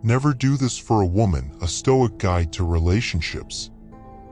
Never do this for a woman, a Stoic guide to relationships.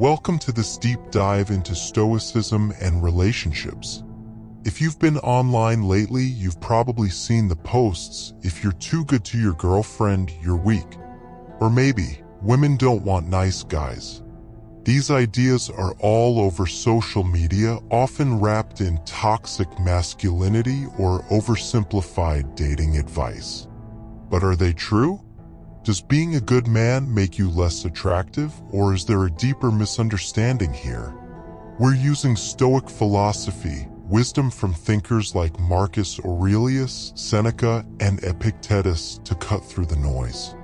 Welcome to this deep dive into Stoicism and relationships. If you've been online lately, you've probably seen the posts, "If you're too good to your girlfriend, you're weak." Or maybe, "Women don't want nice guys." These ideas are all over social media, often wrapped in toxic masculinity or oversimplified dating advice. But are they true? Does being a good man make you less attractive, or is there a deeper misunderstanding here? We're using Stoic philosophy, wisdom from thinkers like Marcus Aurelius, Seneca, and Epictetus to cut through the noise.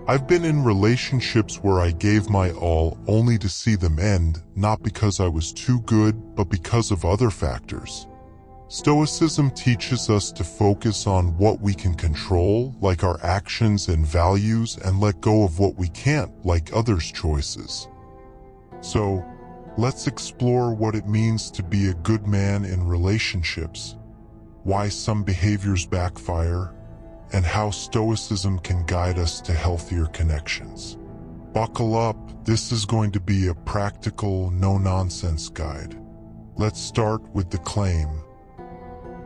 I've been in relationships where I gave my all only to see them end, not because I was too good, but because of other factors. Stoicism teaches us to focus on what we can control, like our actions and values, and let go of what we can't, like others' choices. So, let's explore what it means to be a good man in relationships, why some behaviors backfire, and how Stoicism can guide us to healthier connections. Buckle up, this is going to be a practical, no-nonsense guide. Let's start with the claim: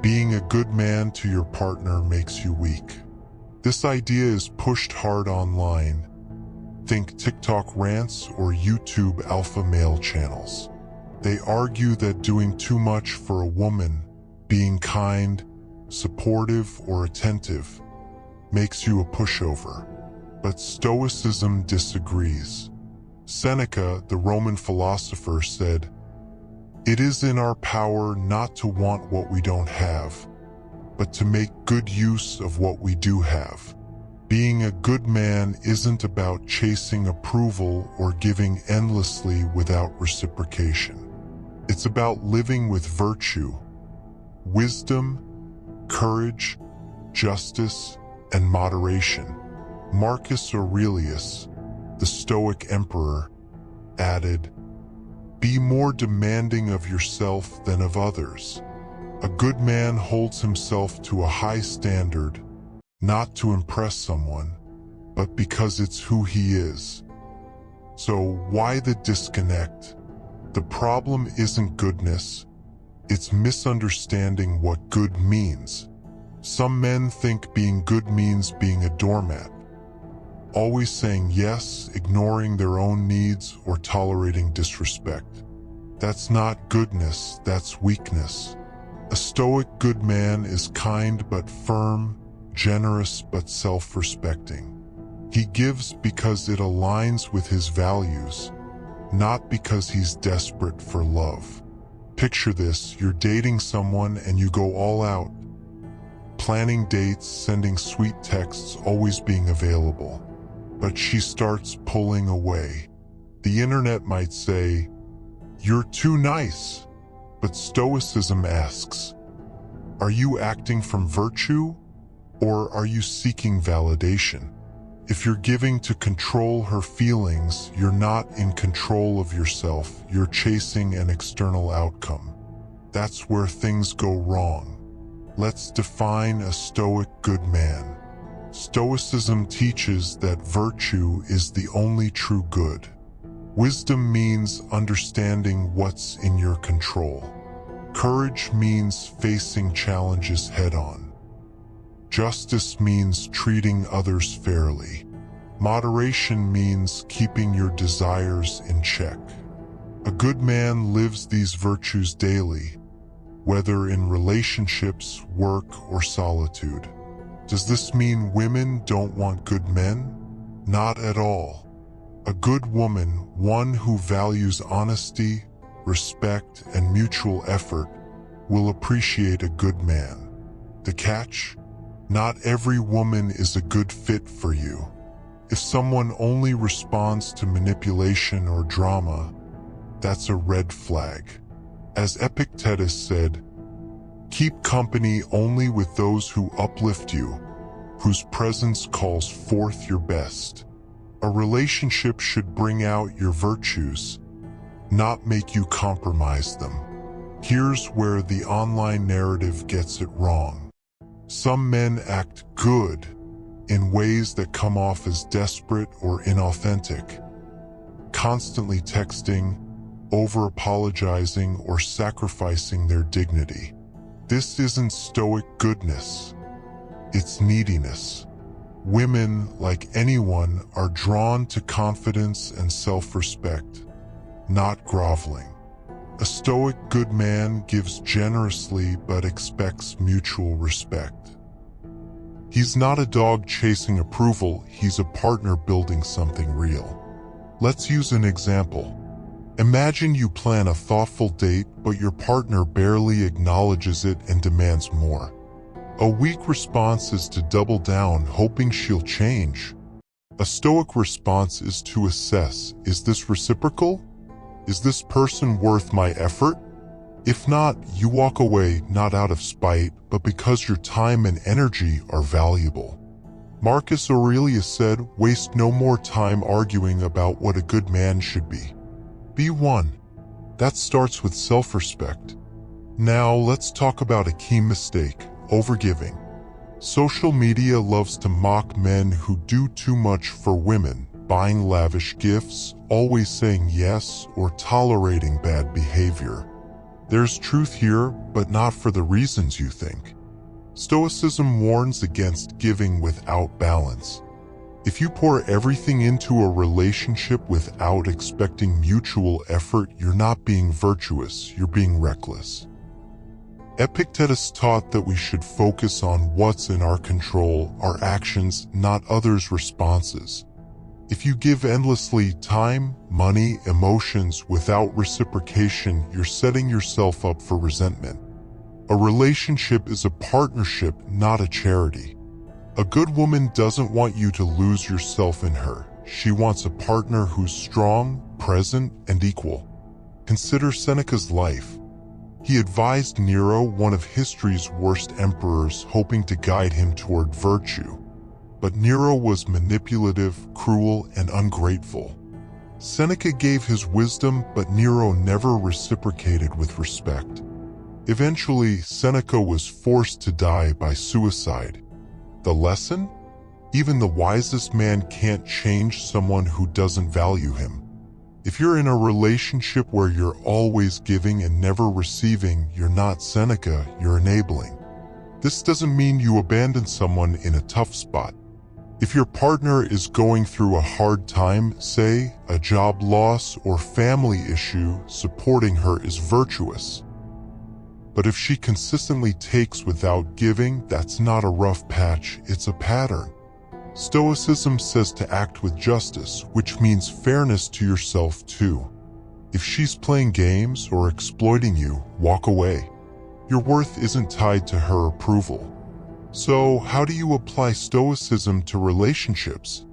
being a good man to your partner makes you weak. This idea is pushed hard online. Think TikTok rants or YouTube alpha male channels. They argue that doing too much for a woman, being kind, supportive, or attentive, makes you a pushover. But Stoicism disagrees. Seneca, the Roman philosopher, said, "It is in our power not to want what we don't have, but to make good use of what we do have." Being a good man isn't about chasing approval or giving endlessly without reciprocation. It's about living with virtue, wisdom, courage, justice, and moderation. Marcus Aurelius, the Stoic emperor, added, "Be more demanding of yourself than of others." A good man holds himself to a high standard, not to impress someone, but because it's who he is. So why the disconnect? The problem isn't goodness, it's misunderstanding what good means. Some men think being good means being a doormat, always saying yes, ignoring their own needs, or tolerating disrespect. That's not goodness, that's weakness. A Stoic good man is kind but firm, generous but self-respecting. He gives because it aligns with his values, not because he's desperate for love. Picture this: you're dating someone and you go all out, planning dates, sending sweet texts, always being available. But she starts pulling away. The internet might say, "You're too nice." But Stoicism asks, are you acting from virtue, or are you seeking validation? If you're giving to control her feelings, you're not in control of yourself, you're chasing an external outcome. That's where things go wrong. Let's define a Stoic good man. Stoicism teaches that virtue is the only true good. Wisdom means understanding what's in your control. Courage means facing challenges head-on. Justice means treating others fairly. Moderation means keeping your desires in check. A good man lives these virtues daily, whether in relationships, work, or solitude. Does this mean women don't want good men? Not at all. A good woman, one who values honesty, respect, and mutual effort, will appreciate a good man. The catch? Not every woman is a good fit for you. If someone only responds to manipulation or drama, that's a red flag. As Epictetus said, "Keep company only with those who uplift you, whose presence calls forth your best." A relationship should bring out your virtues, not make you compromise them. Here's where the online narrative gets it wrong. Some men act good in ways that come off as desperate or inauthentic. Constantly texting, over-apologizing, or sacrificing their dignity. This isn't stoic goodness. It's neediness. Women, like anyone, are drawn to confidence and self-respect, not groveling. A stoic good man gives generously but expects mutual respect. He's not a dog chasing approval, he's a partner building something real. Let's use an example. Imagine you plan a thoughtful date, but your partner barely acknowledges it and demands more. A weak response is to double down, hoping she'll change. A stoic response is to assess, is this reciprocal? Is this person worth my effort? If not, you walk away, not out of spite, but because your time and energy are valuable. Marcus Aurelius said, "Waste no more time arguing about what a good man should be. Be one." That starts with self-respect. Now let's talk about a key mistake: overgiving. Social media loves to mock men who do too much for women, buying lavish gifts, always saying yes, or tolerating bad behavior. There's truth here, but not for the reasons you think. Stoicism warns against giving without balance. If you pour everything into a relationship without expecting mutual effort, you're not being virtuous, you're being reckless. Epictetus taught that we should focus on what's in our control, our actions, not others' responses. If you give endlessly time, money, emotions without reciprocation, you're setting yourself up for resentment. A relationship is a partnership, not a charity. A good woman doesn't want you to lose yourself in her. She wants a partner who's strong, present, and equal. Consider Seneca's life. He advised Nero, one of history's worst emperors, hoping to guide him toward virtue. But Nero was manipulative, cruel, and ungrateful. Seneca gave his wisdom, but Nero never reciprocated with respect. Eventually, Seneca was forced to die by suicide. The lesson? Even the wisest man can't change someone who doesn't value him. If you're in a relationship where you're always giving and never receiving, you're not Seneca, you're enabling. This doesn't mean you abandon someone in a tough spot. If your partner is going through a hard time, say a job loss or family issue, supporting her is virtuous. But if she consistently takes without giving, that's not a rough patch, it's a pattern. Stoicism says to act with justice, which means fairness to yourself too. If she's playing games or exploiting you, walk away. Your worth isn't tied to her approval. So, how do you apply Stoicism to relationships?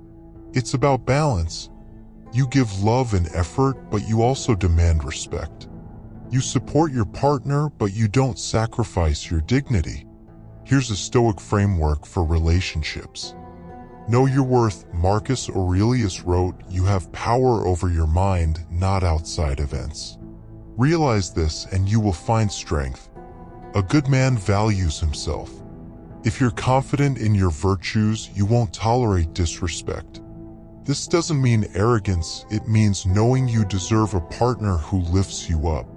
It's about balance. You give love and effort, but you also demand respect. You support your partner, but you don't sacrifice your dignity. Here's a Stoic framework for relationships. Know your worth. Marcus Aurelius wrote, "You have power over your mind, not outside events." Realize this and you will find strength. A good man values himself. If you're confident in your virtues, you won't tolerate disrespect. This doesn't mean arrogance, it means knowing you deserve a partner who lifts you up.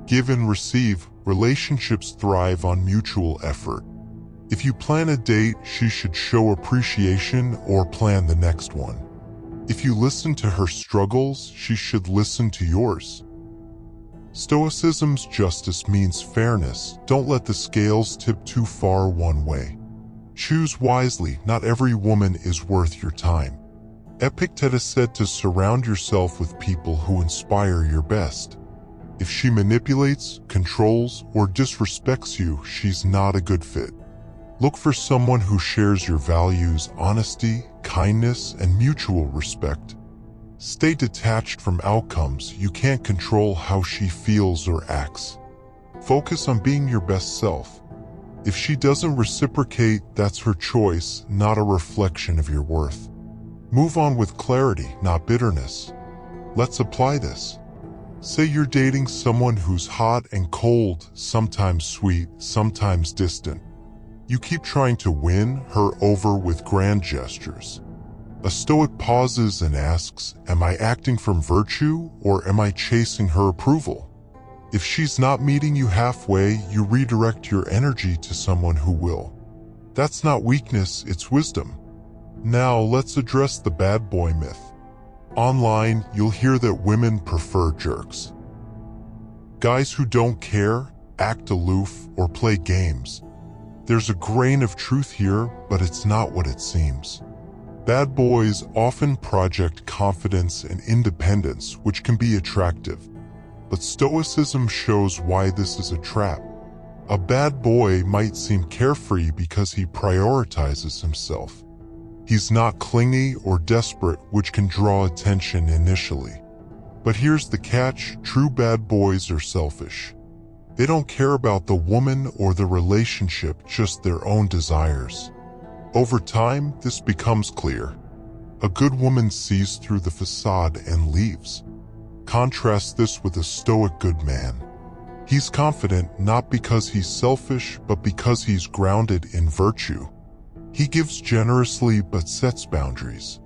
Give and receive. Relationships thrive on mutual effort. If you plan a date, she should show appreciation or plan the next one. If you listen to her struggles, she should listen to yours. Stoicism's justice means fairness. Don't let the scales tip too far one way. Choose wisely. Not every woman is worth your time. Epictetus said to surround yourself with people who inspire your best. If she manipulates, controls, or disrespects you, she's not a good fit. Look for someone who shares your values, honesty, kindness, and mutual respect. Stay detached from outcomes. You can't control how she feels or acts. Focus on being your best self. If she doesn't reciprocate, that's her choice, not a reflection of your worth. Move on with clarity, not bitterness. Let's apply this. Say you're dating someone who's hot and cold, sometimes sweet, sometimes distant. You keep trying to win her over with grand gestures. A Stoic pauses and asks, am I acting from virtue or am I chasing her approval? If she's not meeting you halfway, you redirect your energy to someone who will. That's not weakness, it's wisdom. Now let's address the bad boy myth. Online, you'll hear that women prefer jerks. Guys who don't care, act aloof, or play games. There's a grain of truth here, but it's not what it seems. Bad boys often project confidence and independence, which can be attractive. But Stoicism shows why this is a trap. A bad boy might seem carefree because he prioritizes himself. He's not clingy or desperate, which can draw attention initially. But here's the catch, true bad boys are selfish. They don't care about the woman or the relationship, just their own desires. Over time, this becomes clear. A good woman sees through the facade and leaves. Contrast this with a Stoic good man. He's confident not because he's selfish, but because he's grounded in virtue. He gives generously but sets boundaries.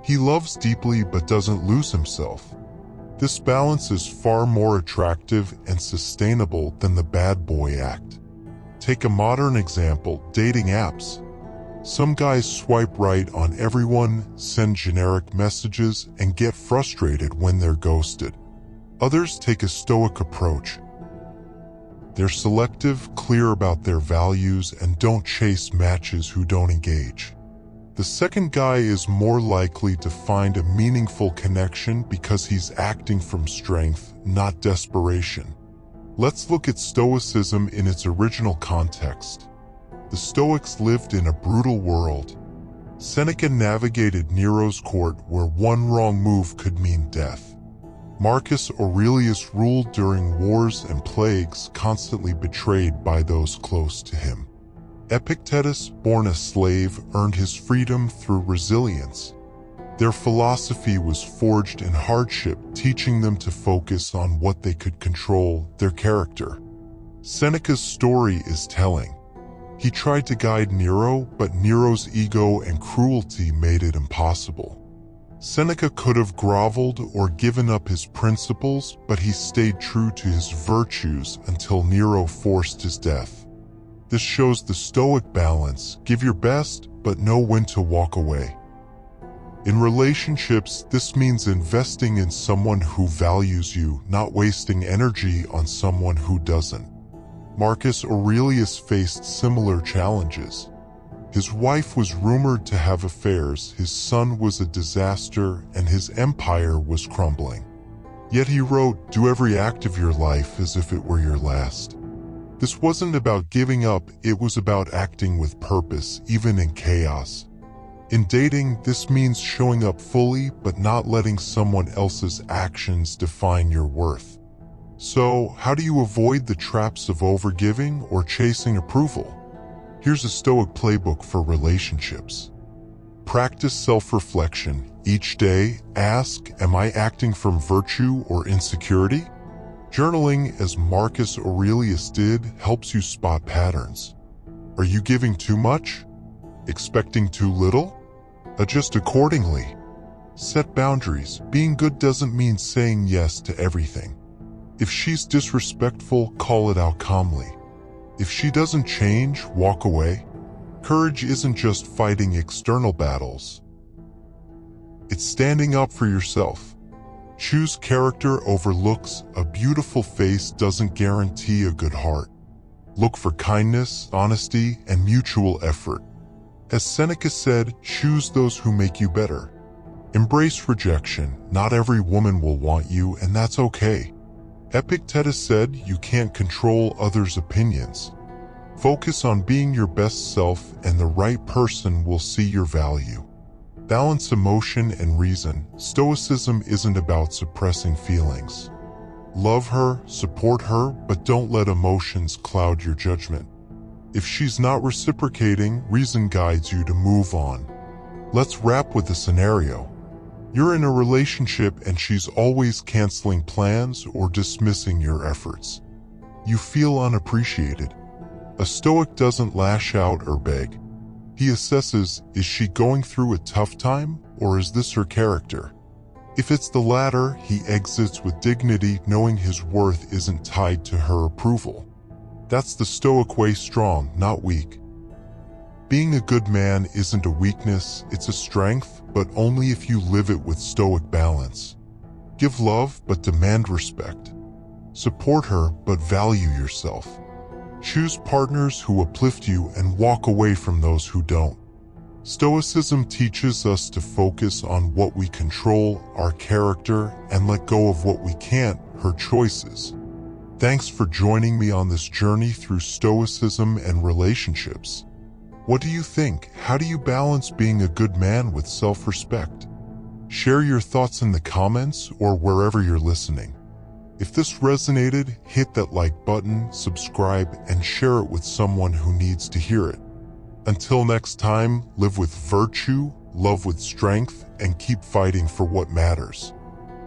He loves deeply but doesn't lose himself. This balance is far more attractive and sustainable than the bad boy act. Take a modern example, dating apps. Some guys swipe right on everyone, send generic messages, and get frustrated when they're ghosted. Others take a Stoic approach. They're selective, clear about their values, and don't chase matches who don't engage. The second guy is more likely to find a meaningful connection because he's acting from strength, not desperation. Let's look at Stoicism in its original context. The Stoics lived in a brutal world. Seneca navigated Nero's court where one wrong move could mean death. Marcus Aurelius ruled during wars and plagues, constantly betrayed by those close to him. Epictetus, born a slave, earned his freedom through resilience. Their philosophy was forged in hardship, teaching them to focus on what they could control, their character. Seneca's story is telling. He tried to guide Nero, but Nero's ego and cruelty made it impossible. Seneca could have groveled or given up his principles, but he stayed true to his virtues until Nero forced his death. This shows the Stoic balance: give your best, but know when to walk away. In relationships, this means investing in someone who values you, not wasting energy on someone who doesn't. Marcus Aurelius faced similar challenges. His wife was rumored to have affairs, his son was a disaster, and his empire was crumbling. Yet he wrote, "Do every act of your life as if it were your last." This wasn't about giving up, it was about acting with purpose, even in chaos. In dating, this means showing up fully, but not letting someone else's actions define your worth. So, how do you avoid the traps of overgiving or chasing approval? Here's a Stoic playbook for relationships. Practice self-reflection. Each day, ask, am I acting from virtue or insecurity? Journaling, as Marcus Aurelius did, helps you spot patterns. Are you giving too much? Expecting too little? Adjust accordingly. Set boundaries. Being good doesn't mean saying yes to everything. If she's disrespectful, call it out calmly. If she doesn't change, walk away. Courage isn't just fighting external battles. It's standing up for yourself. Choose character over looks. A beautiful face doesn't guarantee a good heart. Look for kindness, honesty, and mutual effort. As Seneca said, choose those who make you better. Embrace rejection. Not every woman will want you, and that's okay. Epictetus said, you can't control others' opinions. Focus on being your best self, and the right person will see your value. Balance emotion and reason. Stoicism isn't about suppressing feelings. Love her, support her, but don't let emotions cloud your judgment. If she's not reciprocating, reason guides you to move on. Let's wrap with a scenario. You're in a relationship and she's always canceling plans or dismissing your efforts. You feel unappreciated. A Stoic doesn't lash out or beg. He assesses, is she going through a tough time, or is this her character? If it's the latter, he exits with dignity, knowing his worth isn't tied to her approval. That's the Stoic way, strong, not weak. Being a good man isn't a weakness, it's a strength, but only if you live it with Stoic balance. Give love, but demand respect. Support her, but value yourself. Choose partners who uplift you and walk away from those who don't. Stoicism teaches us to focus on what we control, our character, and let go of what we can't, her choices. Thanks for joining me on this journey through Stoicism and relationships. What do you think? How do you balance being a good man with self-respect? Share your thoughts in the comments or wherever you're listening. If this resonated, hit that like button, subscribe, and share it with someone who needs to hear it. Until next time, live with virtue, love with strength, and keep fighting for what matters.